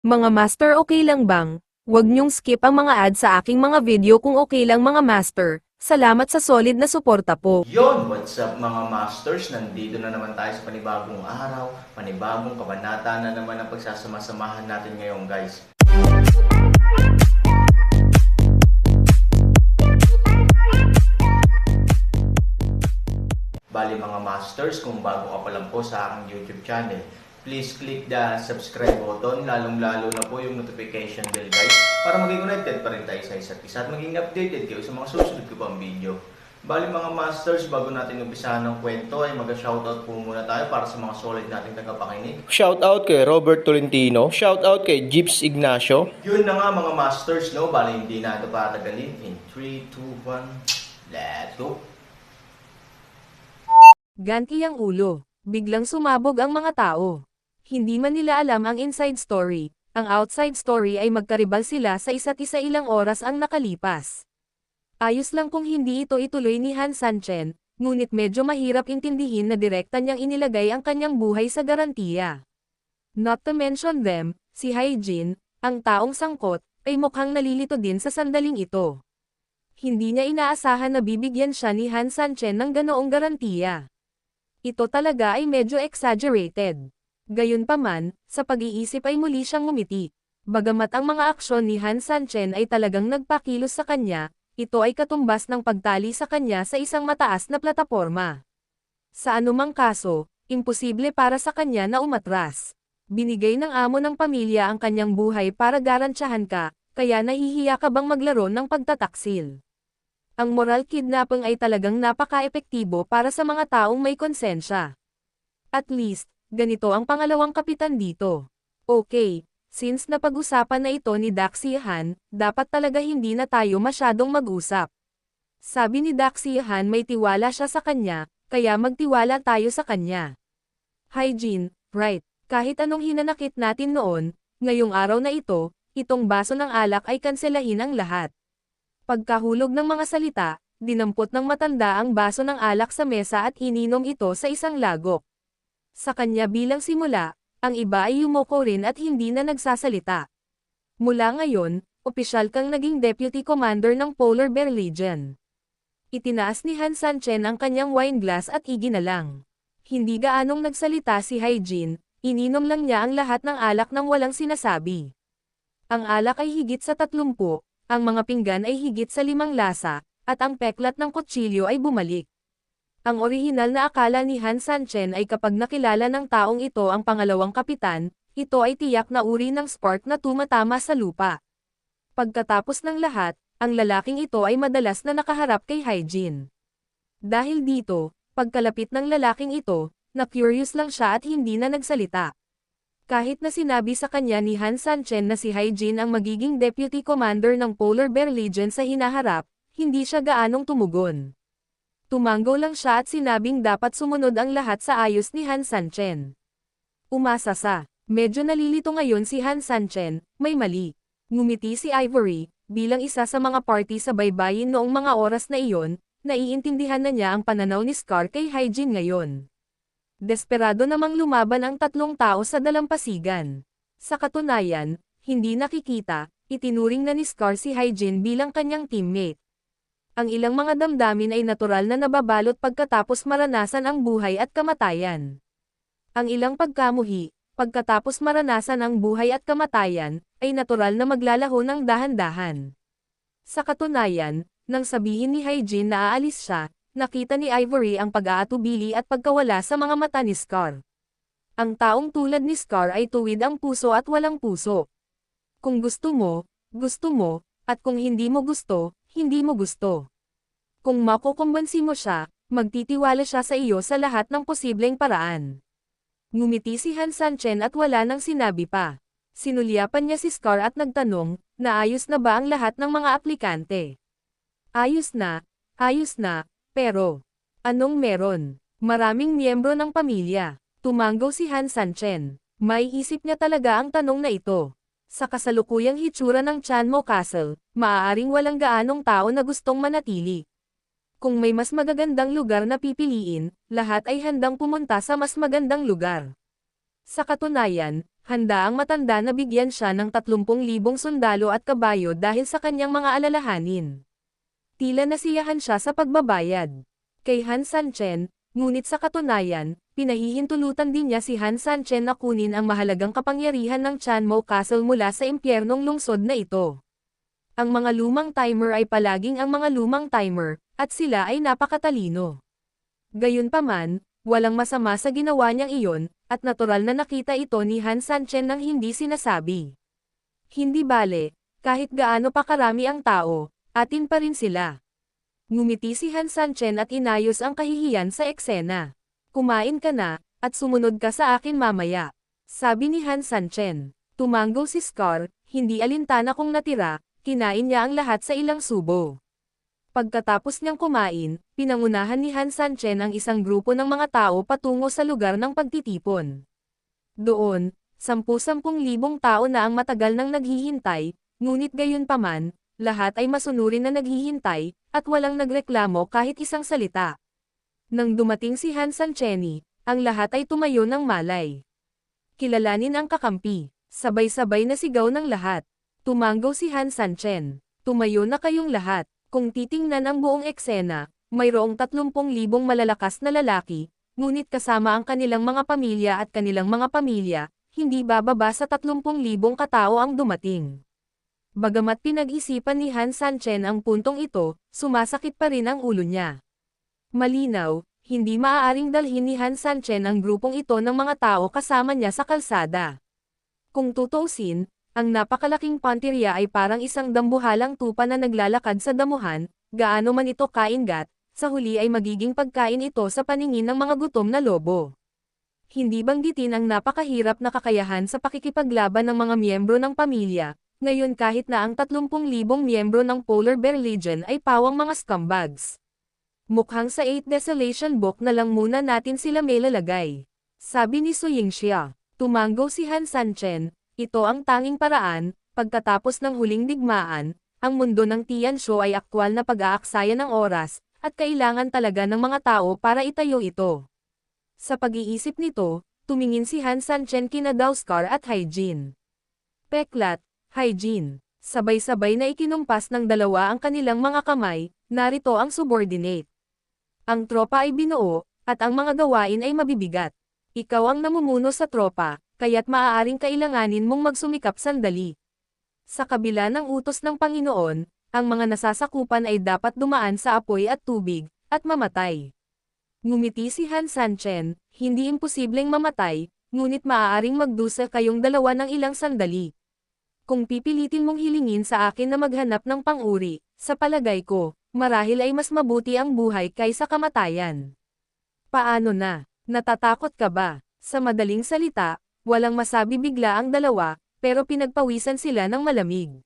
Mga master, okay lang bang? Huwag niyong skip ang mga ads sa aking mga video kung okay lang mga master. Salamat sa solid na suporta po. Yon, what's up mga masters? Nandito na naman tayo sa panibagong araw, panibagong kabanata na naman ang pagsasama-samahan natin ngayon guys. Bali mga masters, kung bago ka pa lang po sa aking YouTube channel, please click the subscribe button, lalong-lalo na po yung notification bell guys, para maging connected pa rin tayo sa isa't isa at maging updated kayo sa mga susunod ko pang video. Bali mga masters, bago natin umpisahan ng kwento ay mag-shoutout po muna tayo para sa mga solid nating tagapakinig. Shoutout kay Robert Tolentino, shoutout kay Jeeps Ignacio. Yun na nga mga masters, no? Bali hindi na ito patagalin. In 3, 2, 1, let's go! Ganti ang ulo. Biglang sumabog ang mga tao. Hindi man nila alam ang inside story. Ang outside story ay magkaribal sila sa isa't isa, ilang oras ang nakalipas. Ayos lang kung hindi ito ituloy ni Han Sanchen, ngunit medyo mahirap intindihin na direkta niyang inilagay ang kanyang buhay sa garantiya. Not to mention them, si Hae-jin, ang taong sangkot, ay mukhang nalilito din sa sandaling ito. Hindi niya inaasahan na bibigyan siya ni Han Sanchen ng ganoong garantiya. Ito talaga ay medyo exaggerated. Gayunpaman, sa pag-iisip ay muli siyang ngumiti. Bagamat ang mga aksyon ni Han Sanchen ay talagang nagpakilos sa kanya, ito ay katumbas ng pagtali sa kanya sa isang mataas na plataporma. Sa anumang kaso, imposible para sa kanya na umatras. Binigay ng amo ng pamilya ang kanyang buhay para garantyahan ka, kaya nahihiya ka bang maglaro ng pagtataksil? Ang moral kidnapping ay talagang napaka-epektibo para sa mga taong may konsensya. At least, ganito ang pangalawang kapitan dito. Okay, since napag-usapan na ito ni Daxie Han, dapat talaga hindi na tayo masyadong mag-usap. Sabi ni Daxie Han may tiwala siya sa kanya, kaya magtiwala tayo sa kanya. Hygiene, right, kahit anong hinanakit natin noon, ngayong araw na ito, itong baso ng alak ay kanselahin ang lahat. Pagkahulog ng mga salita, dinampot ng matanda ang baso ng alak sa mesa at ininom ito sa isang lagok. Sa kanya bilang simula, ang iba ay yumoko rin at hindi na nagsasalita. Mula ngayon, opisyal kang naging Deputy Commander ng Polar Bear Legion. Itinaas ni Han Sanchen ang kanyang wine glass at iginalang. Hindi gaanong nagsalita si Hae-jin, ininom lang niya ang lahat ng alak nang walang sinasabi. Ang alak ay higit sa 30, ang mga pinggan ay higit sa 5 lasa, at ang peklat ng kutsilyo ay bumalik. Ang orihinal na akala ni Han Sanchen ay kapag nakilala ng taong ito ang pangalawang kapitan, ito ay tiyak na uri ng spark na tumatama sa lupa. Pagkatapos ng lahat, ang lalaking ito ay madalas na nakaharap kay Hae-jin. Dahil dito, pagkalapit ng lalaking ito, na-curious lang siya at hindi na nagsalita. Kahit na sinabi sa kanya ni Han Sanchen na si Hae-jin ang magiging Deputy Commander ng Polar Bear Legion sa hinaharap, hindi siya gaanong tumugon. Tumanggo lang siya at sinabing dapat sumunod ang lahat sa ayos ni Han Sanchen. Umasa sa, medyo nalilito ngayon si Han Sanchen, may mali. Ngumiti si Ivory, bilang isa sa mga party sa baybayin noong mga oras na iyon, naiintindihan na niya ang pananaw ni Scar kay Hae-jin ngayon. Desperado namang lumaban ang tatlong tao sa dalampasigan. Sa katunayan, hindi nakikita, itinuring na ni Scar si Hae-jin bilang kanyang teammate. Ang ilang mga damdamin ay natural na nababalot pagkatapos maranasan ang buhay at kamatayan. Ang ilang pagkamuhi, pagkatapos maranasan ang buhay at kamatayan, ay natural na maglalaho ng dahan-dahan. Sa katunayan, nang sabihin ni Hae-jin na aalis siya, nakita ni Ivory ang pag-aatubili at pagkawala sa mga mata ni Scar. Ang taong tulad ni Scar ay tuwid ang puso at walang puso. Kung gusto mo, at kung hindi mo gusto, hindi mo gusto. Kung makukumbansi mo siya, magtitiwala siya sa iyo sa lahat ng posibleng paraan. Ngumiti si Han Sanchen at wala nang sinabi pa. Sinulyapan niya si Scar at nagtanong, naayos na ba ang lahat ng mga aplikante? Ayos na, pero, anong meron? Maraming miyembro ng pamilya. Tumanggo si Han Sanchen. May isip niya talaga ang tanong na ito. Sa kasalukuyang hitsura ng Chanmo Castle, maaaring walang gaanong tao na gustong manatili. Kung may mas magagandang lugar na pipiliin, lahat ay handang pumunta sa mas magandang lugar. Sa katunayan, Handa ang matanda na bigyan siya ng 30,000 sundalo at kabayo dahil sa kanyang mga alalahanin. Tila nasiyahan siya sa pagbabayad kay Han Sanchen, ngunit sa katunayan, pinahihintulutan din niya si Han Sanchen na kunin ang mahalagang kapangyarihan ng Chanmo Castle mula sa impyernong lungsod na ito. Ang mga lumang timer ay palaging ang mga lumang timer, at sila ay napakatalino. Gayunpaman, walang masama sa ginawa niyang iyon, at natural na nakita ito ni Han Sanchen nang hindi sinasabi. Hindi bale, kahit gaano pa karami ang tao, atin pa rin sila. Ngumiti si Han Sanchen at inayos ang kahihiyan sa eksena. Kumain ka na, at sumunod ka sa akin mamaya. Sabi ni Han Sanchen. Tumanggo si Scar, hindi alintana kung natira, kinain niya ang lahat sa ilang subo. Pagkatapos niyang kumain, pinangunahan ni Han Sanchen ang isang grupo ng mga tao patungo sa lugar ng pagtitipon. Doon, 10,000 tao na ang matagal nang naghihintay, ngunit gayunpaman, lahat ay masunurin na naghihintay, at walang nagreklamo kahit isang salita. Nang dumating si Han Sanchen, ang lahat ay tumayo ng malay. Kilalanin ang kakampi, sabay-sabay na sigaw ng lahat. Tumanggo si Han Sanchen. Tumayo na kayong lahat. Kung titingnan ang buong eksena, mayroong 30,000 malalakas na lalaki, ngunit kasama ang kanilang mga pamilya at kanilang mga pamilya, hindi bababa sa 30,000 katao ang dumating. Bagamat pinag-isipan ni Han Sanchen ang puntong ito, sumasakit pa rin ang ulo niya. Malinaw, hindi maaaring dalhin ni Han Sanchen ang grupong ito ng mga tao kasama niya sa kalsada. Kung tutuusin, ang napakalaking pantirya ay parang isang dambuhalang tupa na naglalakad sa damuhan, gaano man ito kaingat, sa huli ay magiging pagkain ito sa paningin ng mga gutom na lobo. Hindi banggitin ang napakahirap na kakayahan sa pakikipaglaban ng mga miyembro ng pamilya, ngayon kahit na ang 30,000 miyembro ng Polar Bear Legion ay pawang mga scumbags. Mukhang sa 8 Desolation Book na lang muna natin sila may lalagay. Sabi ni Su Yingxia. Tumanggo si Han Sanchen. Ito ang tanging paraan, pagkatapos ng huling digmaan, ang mundo ng Tianshu ay aktwal na pag-aaksayan ng oras, at kailangan talaga ng mga tao para itayo ito. Sa pag-iisip nito, tumingin si Han Sanchen kina Daoskar at Haijin. Peklat, Haijin. Sabay-sabay na ikinumpas ng dalawa ang kanilang mga kamay, narito ang subordinate. Ang tropa ay binuo, at ang mga gawain ay mabibigat. Ikaw ang namumuno sa tropa, kaya't maaaring kailanganin mong magsumikap sandali. Sa kabila ng utos ng Panginoon, ang mga nasasakupan ay dapat dumaan sa apoy at tubig, at mamatay. Ngumiti si Han Sanchen, hindi imposibleng mamatay, ngunit maaaring magdusa kayong dalawa ng ilang sandali. Kung pipilitin mong hilingin sa akin na maghanap ng pang-uri, sa palagay ko, marahil ay mas mabuti ang buhay kaysa kamatayan. Paano na? Natatakot ka ba? Sa madaling salita, walang masabi bigla ang dalawa, pero pinagpawisan sila ng malamig.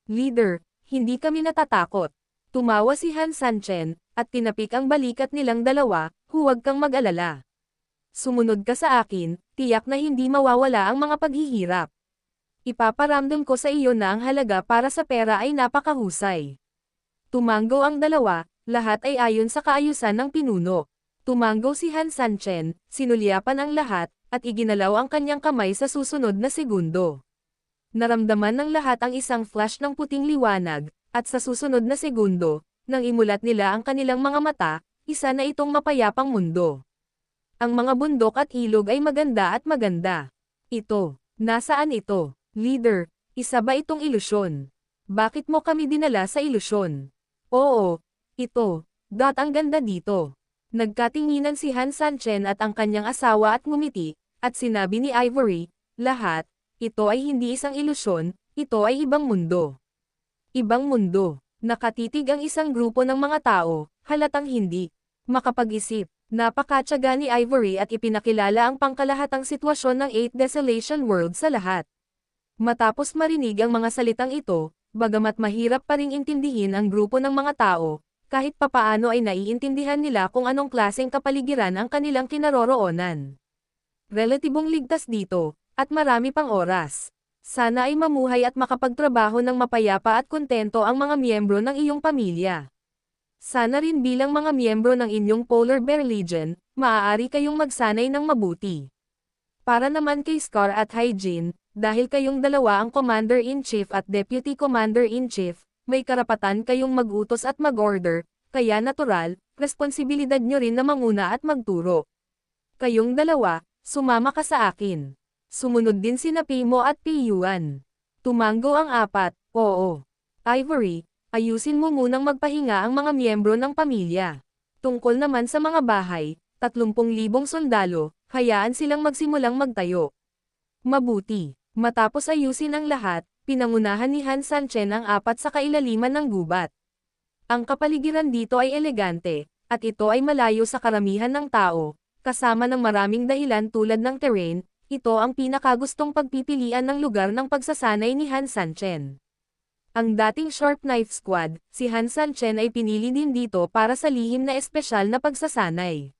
Leader, hindi kami natatakot. Tumawa si Han Sanchen, at tinapik ang balikat nilang dalawa, huwag kang mag-alala. Sumunod ka sa akin, tiyak na hindi mawawala ang mga paghihirap. Ipaparamdam ko sa iyo na ang halaga para sa pera ay napakahusay. Tumanggo ang dalawa, lahat ay ayon sa kaayusan ng pinuno. Tumanggo si Han Sanchen, sinulyapan ang lahat, at iginalaw ang kanyang kamay sa susunod na segundo. Naramdaman ng lahat ang isang flash ng puting liwanag, at sa susunod na segundo, nang imulat nila ang kanilang mga mata, isa na itong mapayapang mundo. Ang mga bundok at ilog ay maganda at maganda. Ito, nasaan ito? Leader, isa ba itong ilusyon? Bakit mo kami dinala sa ilusyon? Oo, ito, ang ganda dito. Nagkatinginan si Han Sanchen at ang kanyang asawa at ngumiti, at sinabi ni Ivory, lahat, ito ay hindi isang ilusyon, ito ay ibang mundo. Ibang mundo. Nakatitig ang isang grupo ng mga tao, halatang hindi makapag-isip. Napakatyaga ni Ivory at ipinakilala ang pangkalahatang sitwasyon ng 8 Desolation World sa lahat. Matapos marinig ang mga salitang ito, bagamat mahirap pa ring intindihin ang grupo ng mga tao, kahit papaano ay naiintindihan nila kung anong klaseng kapaligiran ang kanilang kinaroroonan. Relatibong ligtas dito, at marami pang oras. Sana ay mamuhay at makapagtrabaho ng mapayapa at kontento ang mga miyembro ng iyong pamilya. Sana rin bilang mga miyembro ng inyong Polar Bear Legion, maaari kayong magsanay ng mabuti. Para naman kay Scar at Hyjin, dahil kayong dalawa ang Commander-in-Chief at Deputy Commander-in-Chief, may karapatan kayong mag-utos at mag-order, kaya natural, responsibilidad nyo rin na manguna at magturo. Kayong dalawa, sumama ka sa akin. Sumunod din sina Pimo at Piyuan. Tumanggo ang apat, oo. Ivory, ayusin mo munang magpahinga ang mga miyembro ng pamilya. Tungkol naman sa mga bahay, 30,000 sundalo, hayaan silang magsimulang magtayo. Mabuti. Matapos ayusin ang lahat, pinangunahan ni Han Sanchen ang apat sa kailaliman ng gubat. Ang kapaligiran dito ay elegante, at ito ay malayo sa karamihan ng tao, kasama ng maraming dahilan tulad ng terrain, ito ang pinakagustong pagpipilian ng lugar ng pagsasanay ni Han Sanchen. Ang dating Sharp Knife Squad, si Han Sanchen ay pinili din dito para sa lihim na espesyal na pagsasanay.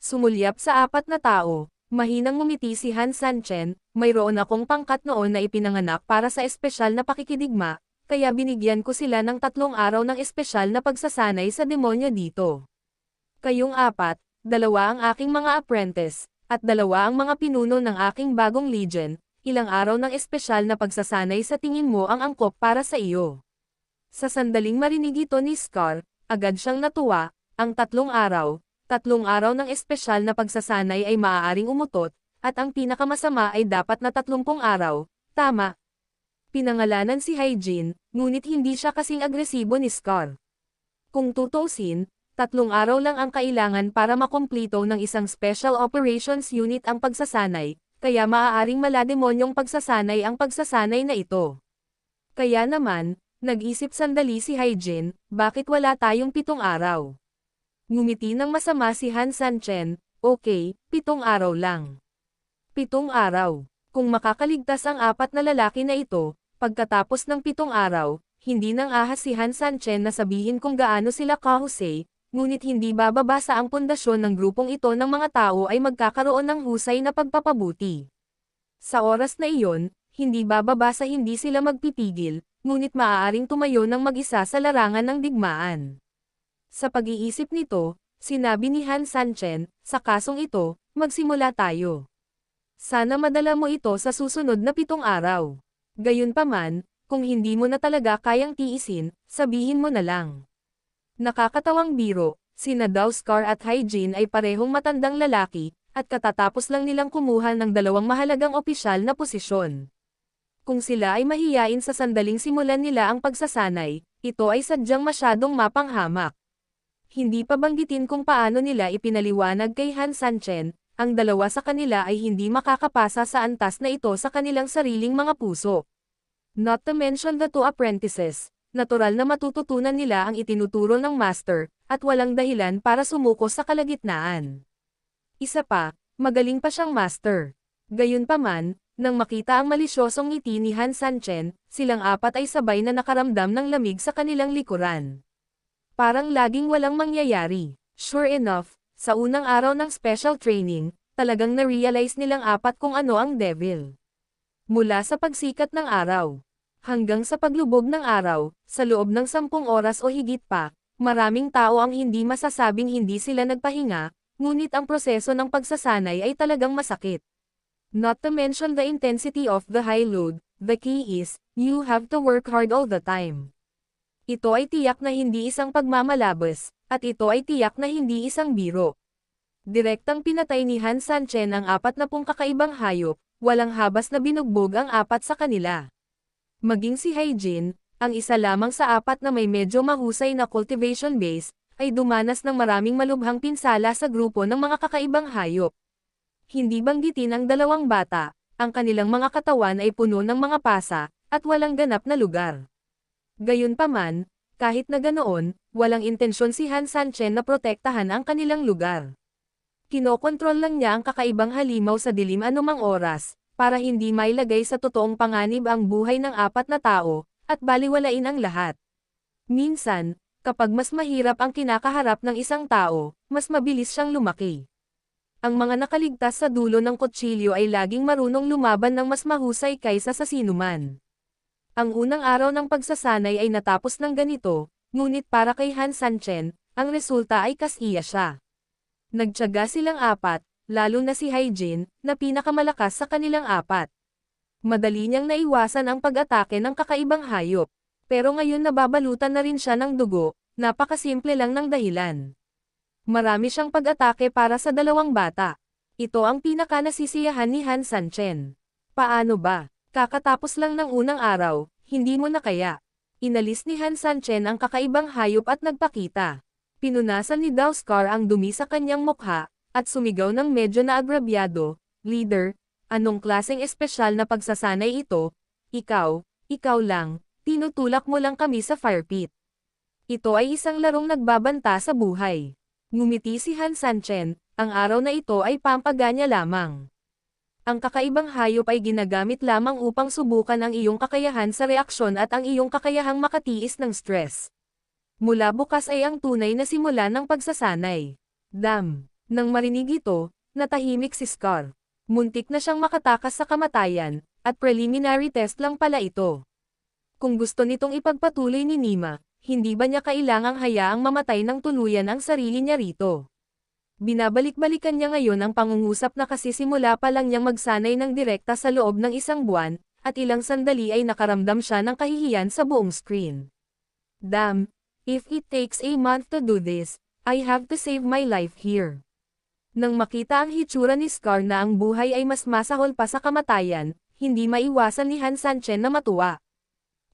Sumulyap sa apat na tao, mahinang ngumiti si Han Sanchen, mayroon akong pangkat noon na ipinanganak para sa espesyal na pakikidigma, kaya binigyan ko sila ng 3 araw ng espesyal na pagsasanay sa demonyo dito. Kayong apat, 2 ang aking mga apprentice, at 2 ang mga pinuno ng aking bagong legion, ilang araw ng espesyal na pagsasanay sa tingin mo ang angkop para sa iyo. Sa sandaling marinig ito ni Scar, agad siyang natuwa, ang 3 araw, 3 araw ng espesyal na pagsasanay ay maaaring umutot, at ang pinakamasama ay dapat na 30 araw, tama. Pinangalanan si Hyjin, ngunit hindi siya kasing agresibo ni Scar. Kung tutuusin, 3 araw lang ang kailangan para makomplito ng isang Special Operations Unit ang pagsasanay, kaya maaaring malademonyong pagsasanay ang pagsasanay na ito. Kaya naman, nag-isip sandali si Hyjin, bakit wala tayong 7 araw? Ngumiti ng masama si Han Sanchen, okay, 7 araw lang. 7 araw. Kung makakaligtas ang 4 na lalaki na ito, pagkatapos ng 7 araw, hindi nang ahas si Han Sanchen na sabihin kung gaano sila kahusay, ngunit hindi bababasa ang pundasyon ng grupong ito ng mga tao ay magkakaroon ng husay na pagpapabuti. Sa oras na iyon, hindi bababasa hindi sila magpipigil, ngunit maaaring tumayo ng mag-isa sa larangan ng digmaan. Sa pag-iisip nito, sinabi ni Han Sanchen, sa kasong ito, magsimula tayo. Sana madala mo ito sa susunod na 7 araw. Gayunpaman, kung hindi mo na talaga kayang tiisin, sabihin mo na lang. Nakakatawang biro, sina Scar at Hyjin ay parehong matandang lalaki, at katatapos lang nilang kumuha ng 2 mahalagang opisyal na posisyon. Kung sila ay mahiyain sa sandaling simulan nila ang pagsasanay, ito ay sadyang masyadong mapanghamak. Hindi pa banggitin kung paano nila ipinaliwanag kay Han Sanchen, ang 2 sa kanila ay hindi makakapasa sa antas na ito sa kanilang sariling mga puso. Not to mention the 2 apprentices, natural na matututunan nila ang itinuturo ng master, at walang dahilan para sumuko sa kalagitnaan. Isa pa, magaling pa siyang master. Gayunpaman, nang makita ang malisyosong ngiti ni Han Sanchen, silang 4 ay sabay na nakaramdam ng lamig sa kanilang likuran. Parang laging walang mangyayari. Sure enough, sa unang araw ng special training, talagang na-realize nilang 4 kung ano ang devil. Mula sa pagsikat ng araw, hanggang sa paglubog ng araw, sa loob ng 10 oras o higit pa, maraming tao ang hindi masasabing hindi sila nagpahinga, ngunit ang proseso ng pagsasanay ay talagang masakit. Not to mention the intensity of the high load, the key is, you have to work hard all the time. Ito ay tiyak na hindi isang pagmamalabas, at ito ay tiyak na hindi isang biro. Direktang pinatay ni Han Sanchen ang 40 kakaibang hayop, walang habas na binugbog ang 4 sa kanila. Maging si Hyjin, ang isa lamang sa 4 na may medyo mahusay na cultivation base, ay dumanas ng maraming malubhang pinsala sa grupo ng mga kakaibang hayop. Hindi banggitin ang 2 bata, ang kanilang mga katawan ay puno ng mga pasa, at walang ganap na lugar. Gayunpaman, kahit na ganoon, walang intensyon si Han Sanchen na protektahan ang kanilang lugar. Kinokontrol lang niya ang kakaibang halimaw sa dilim anumang oras, para hindi mailagay sa totoong panganib ang buhay ng 4 na tao, at baliwalain ang lahat. Minsan, kapag mas mahirap ang kinakaharap ng isang tao, mas mabilis siyang lumaki. Ang mga nakaligtas sa dulo ng kutsilyo ay laging marunong lumaban ng mas mahusay kaysa sa sinuman. Ang unang araw ng pagsasanay ay natapos ng ganito, ngunit para kay Han Sanchen, ang resulta ay kasiya siya. Nagtiyaga silang 4, lalo na si Hyjin, na pinakamalakas sa kanilang apat. Madali niyang naiwasan ang pag-atake ng kakaibang hayop. Pero ngayon nababalutan na rin siya ng dugo, napakasimple lang ng dahilan. Marami siyang pag-atake para sa dalawang bata. Ito ang pinaka-nasisiyahan ni Han Sanchen. Paano ba? Kakatapos lang ng unang araw, hindi mo na kaya. Inalis ni Han Sanchen ang kakaibang hayop at nagpakita. Pinunasan ni Daoskar ang dumi sa kanyang mukha, at sumigaw ng medyo naagrabyado, "Leader, anong klaseng espesyal na pagsasanay ito? Ikaw lang, tinutulak mo lang kami sa fire pit." Ito ay isang larong nagbabanta sa buhay. Ngumiti si Han Sanchen, ang araw na ito ay pampaganya lamang. Ang kakaibang hayop ay ginagamit lamang upang subukan ang iyong kakayahan sa reaksyon at ang iyong kakayahang makatiis ng stress. Mula bukas ay ang tunay na simula ng pagsasanay. Nang marinig ito, natahimik si Scar. Muntik na siyang makatakas sa kamatayan, at preliminary test lang pala ito. Kung gusto nitong ipagpatuloy ni Nima, hindi ba niya kailangang hayaang mamatay ng tuluyan ang sarili niya rito? Binabalik-balikan niya ngayon ang pangungusap na kasi simula pa lang niyang magsanay ng direkta sa loob ng isang buwan, at ilang sandali ay nakaramdam siya ng kahihiyan sa buong screen. If it takes a month to do this, I have to save my life here. Nang makita ang hitsura ni Scar na ang buhay ay mas masahol pa sa kamatayan, hindi maiwasan ni Han Sanchen na matuwa.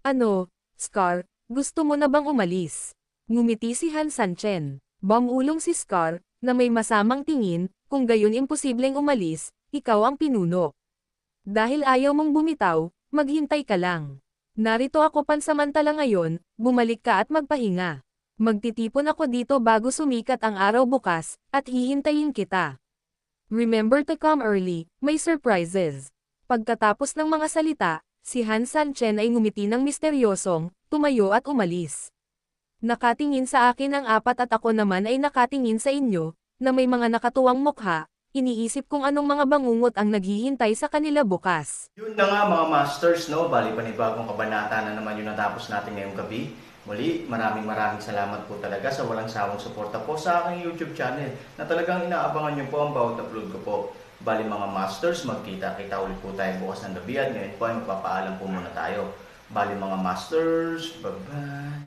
"Ano, Scar, gusto mo na bang umalis?" Ngumiti si Han Sanchen. Bumulong si Scar, na may masamang tingin, "Kung gayon imposibleng umalis, ikaw ang pinuno. Dahil ayaw mong bumitaw, maghintay ka lang. Narito ako pansamantala ngayon, bumalik ka at magpahinga. Magtitipon ako dito bago sumikat ang araw bukas, at hihintayin kita. Remember to come early, may surprises." Pagkatapos ng mga salita, si Han Sanchen ay ngumiti ng misteryosong, tumayo at umalis. "Nakatingin sa akin ang apat at ako naman ay nakatingin sa inyo, na may mga nakatuwang mukha, iniisip kung anong mga bangungot ang naghihintay sa kanila bukas." Yun na nga mga masters, no? Bali panibagong kabanata na naman yung natapos natin ngayong gabi. Muli, maraming salamat po talaga sa walang sawang suporta po sa aking YouTube channel na talagang inaabangan nyo po ang bawat upload ko po. Bali mga masters, magkita-kita ulit po tayo bukas ng gabi at ngayon po ay magpapaalam po muna tayo. Bali mga masters, bye-bye!